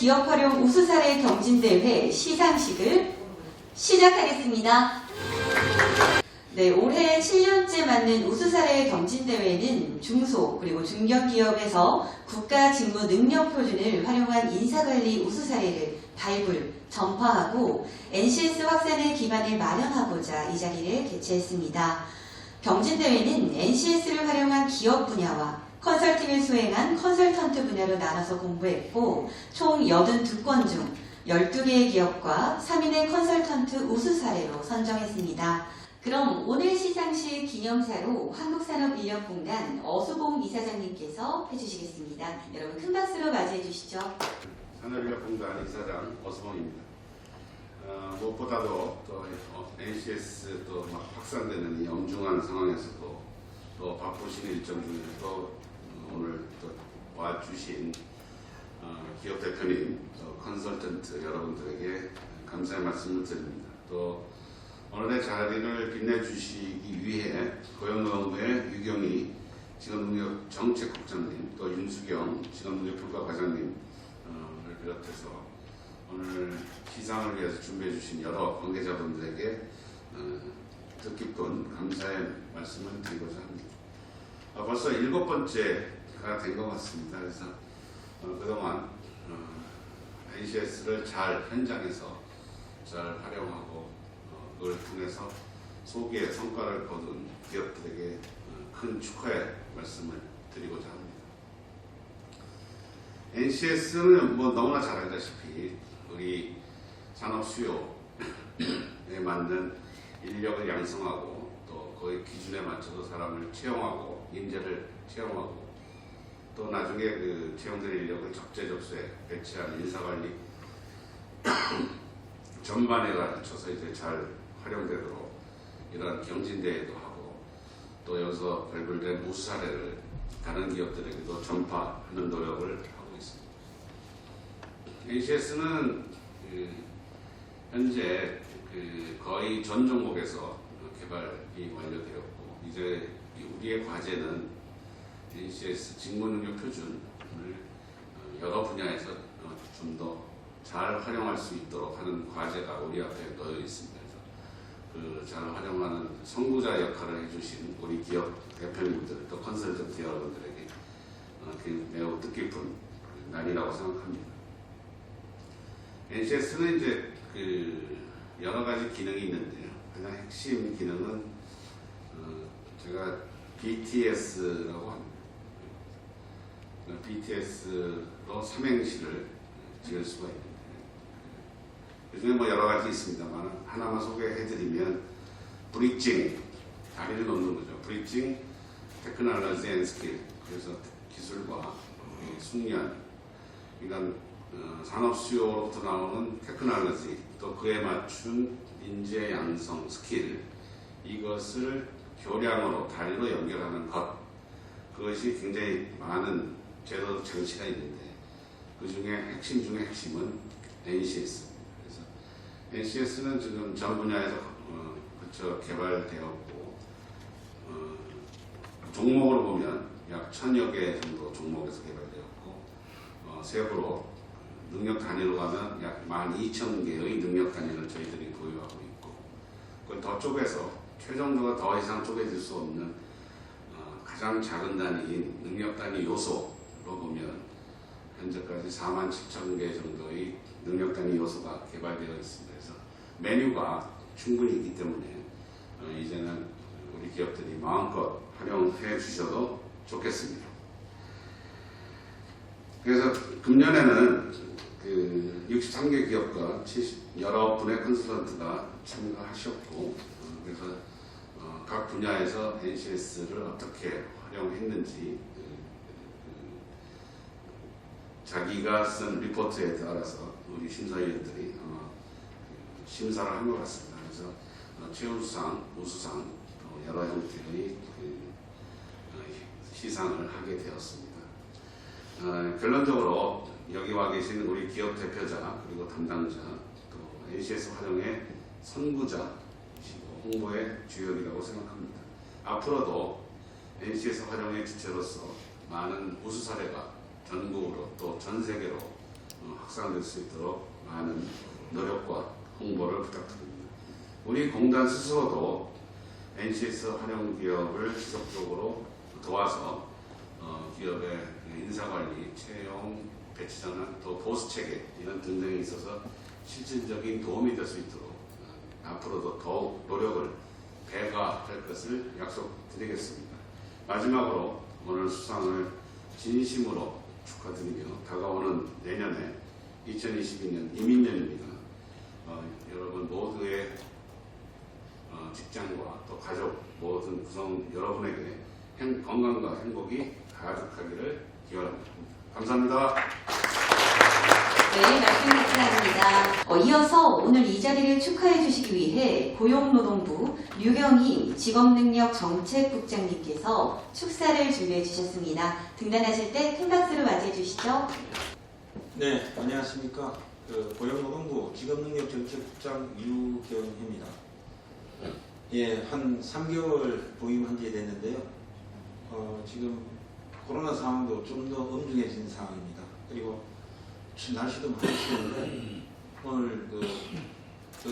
기업 활용 우수사례 경진대회 시상식을 시작하겠습니다. 네, 올해 7년째 맞는 우수사례 경진대회는 중소 그리고 중견기업에서 국가직무능력표준을 활용한 인사관리 우수사례를 발굴, 전파하고 NCS 확산의 기반을 마련하고자 이 자리를 개최했습니다. 경진대회는 NCS를 활용한 기업 분야와 컨설팅을 수행한 컨설턴트 분야로 나눠서 공부했고 총 82건 중 12개의 기업과 3인의 컨설턴트 우수사례로 선정했습니다. 그럼 오늘 시상식 기념사로 한국산업인력공단 어수봉 이사장님께서 해주시겠습니다. 여러분 큰 박수로 맞이해 주시죠. 산업인력공단 이사장 어수봉입니다. 무엇보다도 또 NCS 또 막 확산되는 이 엄중한 상황에서도 또 바쁘신 일정 중에도 오늘 또 와주신 기업 대표님, 또 컨설턴트 여러분들에게 감사의 말씀을 드립니다. 또 오늘의 자리를 빛내주시기 위해 고용노동부의 유경희 직업능력정책국장님, 또 윤수경 직업능력평가과장님을 비롯해서 오늘 시상을 위해서 준비해 주신 여러 관계자분들에게 뜻깊은 감사의 말씀을 드리고자 합니다. 벌써 7번째가 된 것 같습니다. 그래서 그동안 NCS를 잘 현장에서 잘 활용하고 그걸 통해서 소기의 성과를 거둔 기업들에게 큰 축하의 말씀을 드리고자 합니다. NCS는 너무나 잘 알다시피 우리 산업 수요에 맞는 인력을 양성하고 또 거의 기준에 맞춰서 사람을 채용하고 인재를 채용하고 또 나중에 그 채용된 인력을 적재적소에 배치하는 인사관리 전반에 걸쳐서 이제 잘 활용되도록 이러한 경진대회도 하고 또 여기서 발굴된 우수 사례를 다른 기업들에게도 전파하는 노력을 하고 있습니다. NCS는 현재 거의 전 종목에서 개발이 완료되었고 이제 우리의 과제는 NCS 직무능력 표준을 여러 분야에서 좀 더 잘 활용할 수 있도록 하는 과제가 우리 앞에 놓여 있습니다. 그 잘 활용하는 선구자 역할을 해주신 우리 기업 대표님들 또 컨설턴트 여러분들에게 매우 뜻깊은 날이라고 생각합니다. NCS는 이제 여러 가지 기능이 있는데요. 가장 핵심 기능은 제가 BTS라고 합니다. BTS로 삼행시를 지을 수가 있는데 요즘에 여러 가지 있습니다만 하나만 소개해드리면 브릿징, 다리를 놓는 거죠. 브릿징, 테크놀로지 앤 스킬, 그래서 기술과 숙련, 그러니까 산업 수요로부터 나오는 테크놀로지, 또 그에 맞춘 인재 양성 스킬, 이것을 교량으로 다리로 연결하는 것, 그것이 굉장히 많은 제도 장치가 있는데 그 중에 핵심 중에 핵심은 NCS입니다. 그래서 NCS는 지금 전 분야에서 그쵸 개발되었고 종목으로 보면 약 1000여 개 정도 종목에서 개발되었고 세부로 능력 단위로 가면 약 12,000개의 능력 단위를 저희들이 보유하고 있고 그걸 더 쪼개서 최종적으로 더 이상 쪼개질 수 없는 가장 작은 단위인 능력 단위 요소로 보면 현재까지 47,000개 정도의 능력 단위 요소가 개발되어 있습니다. 그래서 메뉴가 충분히 있기 때문에 이제는 우리 기업들이 마음껏 활용해 주셔도 좋겠습니다. 그래서 금년에는 63개 기업과 여러 분의 컨설턴트가 참가하셨고 그래서 각 분야에서 NCS를 어떻게 활용했는지 자기가 쓴 리포트에 따라서 우리 심사위원들이 심사를 한 것 같습니다. 그래서 최우수상, 우수상 또 여러 형태의 시상을 하게 되었습니다. 결론적으로 여기 와 계신 우리 기업 대표자 그리고 담당자 또 NCS 활용의 선구자이시고 홍보의 주역이라고 생각합니다. 앞으로도 NCS 활용의 주체로서 많은 우수 사례가 전국으로 또 전 세계로 확산될 수 있도록 많은 노력과 홍보를 부탁드립니다. 우리 공단 스스로도 NCS 활용 기업을 지속적으로 도와서 기업의 인사관리, 채용, 배치 전환, 또 보수 체계 이런 등등에 있어서 실질적인 도움이 될 수 있도록 앞으로도 더욱 노력을 배가할 것을 약속드리겠습니다. 마지막으로 오늘 수상을 진심으로 축하드리며 다가오는 내년에 2022년 이민년입니다. 여러분 모두의 직장과 또 가족 모든 구성 여러분에게 건강과 행복이 가득하기를 기원합니다. 감사합니다. 네, 말씀 감사합니다. 이어서 오늘 이 자리를 축하해 주시기 위해 고용노동부 류경희 직업능력정책국장님께서 축사를 준비해 주셨습니다. 등단하실 때 큰 박수로 맞이해 주시죠. 네, 안녕하십니까. 고용노동부 직업능력정책국장 류경희입니다. 예, 한 3개월 부임한 지 됐는데요. 지금 코로나 상황도 좀 더 엄중해진 상황입니다. 그리고 날씨도 많이 추운데 오늘 그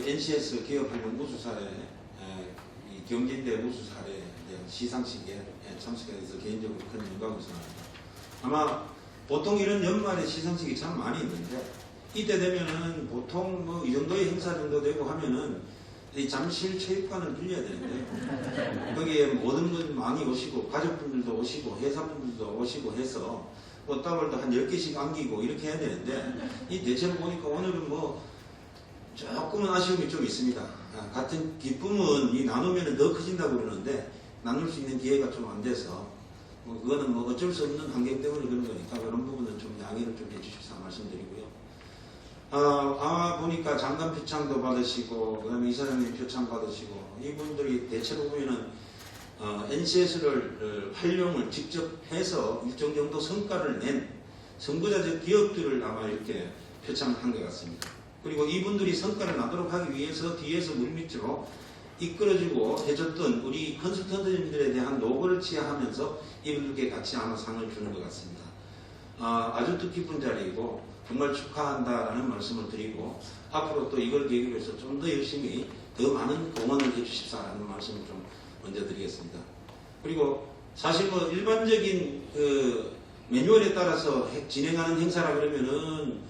NCS 기업활용 우수 사례, 이 경진대 우수 사례에 대한 시상식에 참석해서 개인적으로 큰 영광을 선합니다. 아마 보통 이런 연말에 시상식이 참 많이 있는데 이때 되면은 보통 뭐 이 정도의 행사 정도 되고 하면은 이 잠실 체육관을 빌려야 되는데 거기에 모든 분 많이 오시고 가족분들도 오시고 회사분들도 오시고 해서 꽃다발도 한 10개씩 안기고 이렇게 해야 되는데 이 대체로 보니까 오늘은 뭐 조금은 아쉬움이 좀 있습니다. 같은 기쁨은 이 나누면 더 커진다고 그러는데 나눌 수 있는 기회가 좀 안 돼서 그거는 뭐 어쩔 수 없는 환경 때문에 그런 거니까 그런 부분은 좀 양해를 좀 해주십사 말씀드리고요. 보니까 장관 표창도 받으시고 그다음에 이사장님 표창 받으시고 이분들이 대체로 보면은 NCS를 활용을 직접 해서 일정 정도 성과를 낸 선구자적 기업들을 아마 이렇게 표창을 한 것 같습니다. 그리고 이분들이 성과를 나도록 하기 위해서 뒤에서 물밑으로 이끌어주고 해줬던 우리 컨설턴트들에 대한 노고를 취하하면서 이분들께 같이 아마 상을 주는 것 같습니다. 아주 뜻깊은 자리이고 정말 축하한다라는 말씀을 드리고 앞으로 또 이걸 계기로 해서 좀 더 열심히 더 많은 공헌을 해주십사라는 말씀을 좀 먼저 드리겠습니다. 그리고 사실 뭐 일반적인 매뉴얼에 따라서 진행하는 행사라 그러면은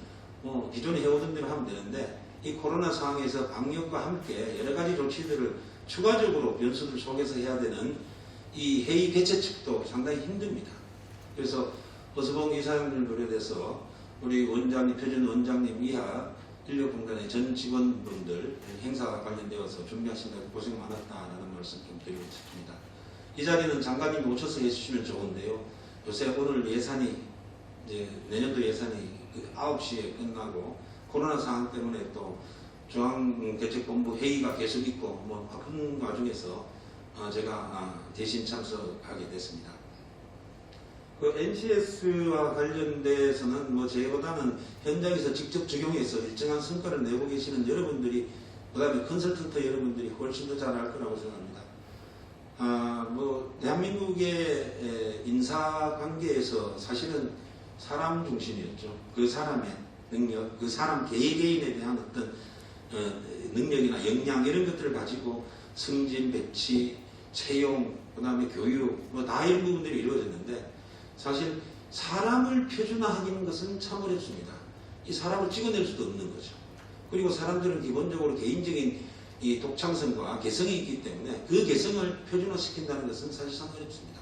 뭐 기존에 해오던 대로 하면 되는데 이 코로나 상황에서 방역과 함께 여러 가지 조치들을 추가적으로 변수를 속에서 해야 되는 이 회의 개최 측도 상당히 힘듭니다. 그래서 허수봉 이사장님을 비롯해서 우리 원장님, 표준 원장님 이하 인력공단의 전 직원분들 행사 관련되어서 준비하신다고 고생 많았다라는 말씀 좀 드리고 싶습니다. 이 자리는 장관님이 오셔서 해주시면 좋은데요. 요새 오늘 예산이 이제 내년도 예산이 9시에 끝나고 코로나 상황 때문에 또 중앙대책본부 회의가 계속 있고 뭐 바쁜 와중에서 제가 대신 참석하게 됐습니다. 그 NCS와 관련돼서는 뭐 제보다는 현장에서 직접 적용해서 일정한 성과를 내고 계시는 여러분들이 그다음에 컨설턴트 여러분들이 훨씬 더 잘 알 거라고 생각합니다. 뭐 대한민국의 인사관계에서 사실은 사람 중심이었죠. 그 사람의 능력, 그 사람 개개인에 대한 어떤 능력이나 역량 이런 것들을 가지고 승진, 배치, 채용, 그다음에 교육 뭐 다 이런 부분들이 이루어졌는데 사실 사람을 표준화하기는 것은 참 어렵습니다. 이 사람을 찍어낼 수도 없는 거죠. 그리고 사람들은 기본적으로 개인적인 이 독창성과 개성이 있기 때문에 그 개성을 표준화시킨다는 것은 사실상 어렵습니다.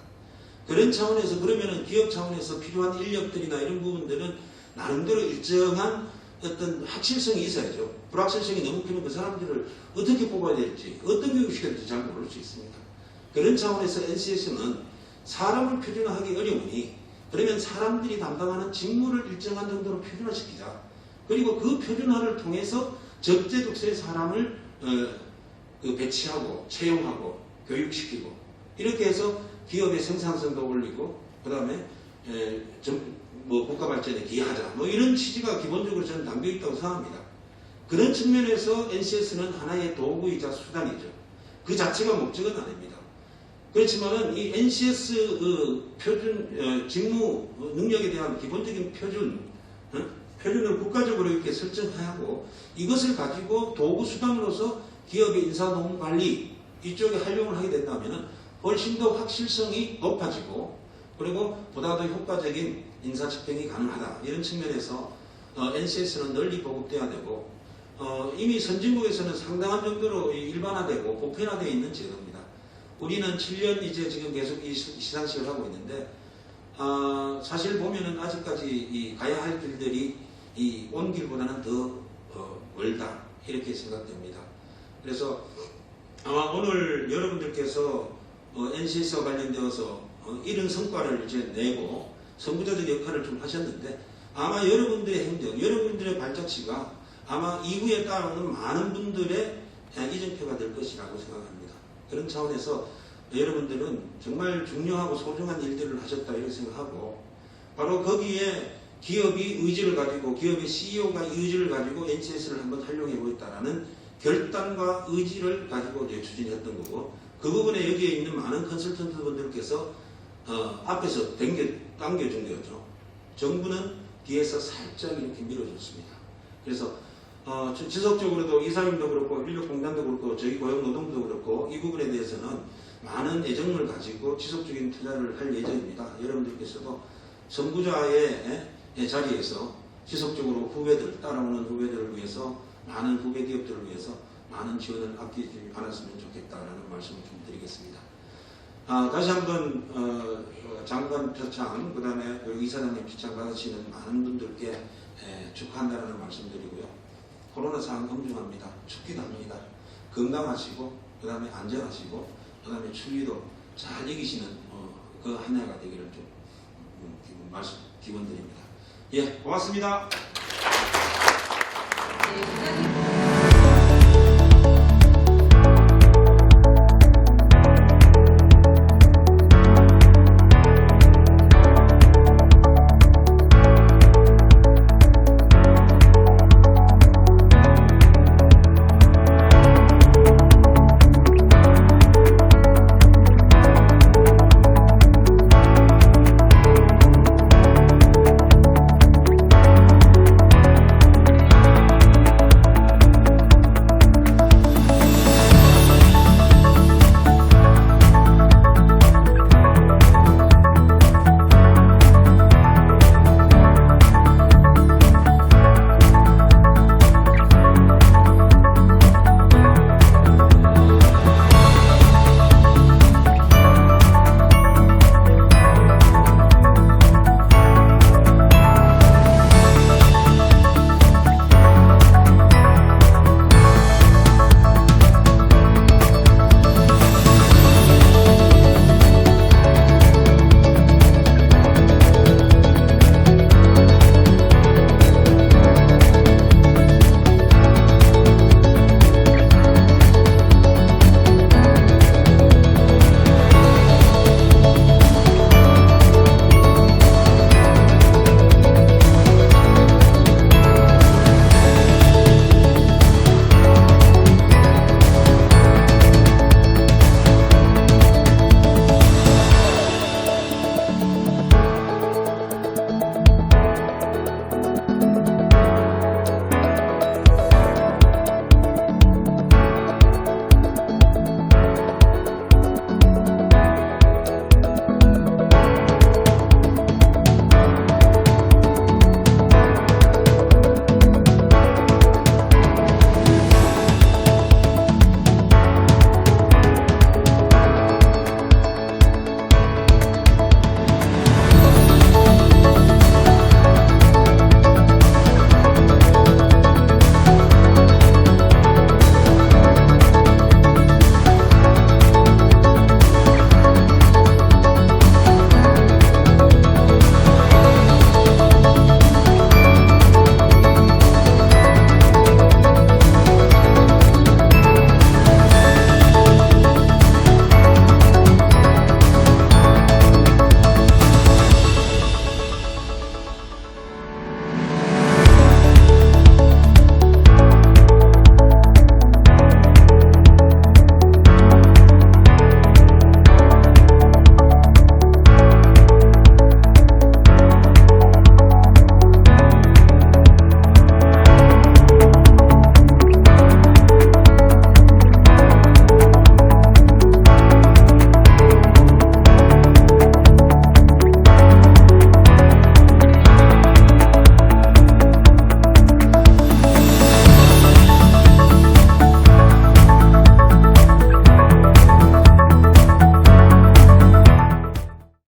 그런 차원에서 그러면은 기업 차원에서 필요한 인력들이나 이런 부분들은 나름대로 일정한 어떤 확실성이 있어야죠. 불확실성이 너무 크면 그 사람들을 어떻게 뽑아야 될지 어떤 교육을 시켜야 될지 잘 모를 수 있습니다. 그런 차원에서 NCS는 사람을 표준화하기 어려우니 그러면 사람들이 담당하는 직무를 일정한 정도로 표준화시키자. 그리고 그 표준화를 통해서 적재적소의 사람을 배치하고 채용하고 교육시키고 이렇게 해서 기업의 생산성도 올리고 그 다음에 뭐 국가 발전에 기여하자. 뭐 이런 취지가 기본적으로 저는 담겨 있다고 생각합니다. 그런 측면에서 NCS는 하나의 도구이자 수단이죠. 그 자체가 목적은 아닙니다. 그렇지만은 이 NCS 표준 직무 능력에 대한 기본적인 표준을 국가적으로 이렇게 설정하고 이것을 가지고 도구 수단으로서 기업의 인사노무 관리 이쪽에 활용을 하게 된다면 훨씬 더 확실성이 높아지고 그리고 보다 더 효과적인 인사 집행이 가능하다. 이런 측면에서 NCS는 널리 보급돼야 되고 이미 선진국에서는 상당한 정도로 일반화되고 보편화되어 있는 제도입니다. 우리는 7년 이제 지금 계속 이 시상식을 하고 있는데 사실 보면은 아직까지 가야 할 길들이 온 길보다는 더 멀다 이렇게 생각됩니다. 그래서 아마 오늘 여러분들께서 NCS와 관련되어서 이런 성과를 이제 내고 선구자적 역할을 좀 하셨는데 아마 여러분들의 행정, 여러분들의 발자취가 아마 이후에 따라오는 많은 분들의 이정표가 될 것이라고 생각합니다. 그런 차원에서 여러분들은 정말 중요하고 소중한 일들을 하셨다 이렇게 생각하고 바로 거기에 기업이 의지를 가지고 기업의 CEO가 의지를 가지고 NCS를 한번 활용해 보겠다라는 결단과 의지를 가지고 이제 추진했던 거고 그 부분에 여기에 있는 많은 컨설턴트 분들께서 앞에서 당겨준 거죠. 정부는 뒤에서 살짝 이렇게 밀어줬습니다. 그래서 지속적으로도 이사님도 그렇고 인력공단도 그렇고 저희 고용노동부도 그렇고 이 부분에 대해서는 많은 애정을 가지고 지속적인 투자를 할 예정입니다. 여러분들께서도 선구자의 자리에서 지속적으로 후배들, 따라오는 후배들을 위해서 많은 후배 기업들을 위해서 많은 지원을 아끼지 않았으면 좋겠다라는 말씀을 좀 드리겠습니다. 다시 한번 장관 표창, 그 다음에 이사장님 표창 받으시는 많은 분들께 축하한다는 말씀드리고요. 코로나 상황 엄중합니다. 춥기도 합니다. 건강하시고 그 다음에 안전하시고 그 다음에 추위도 잘 이기시는 그 한 해가 되기를 좀 기원드립니다. 예, 고맙습니다. 네,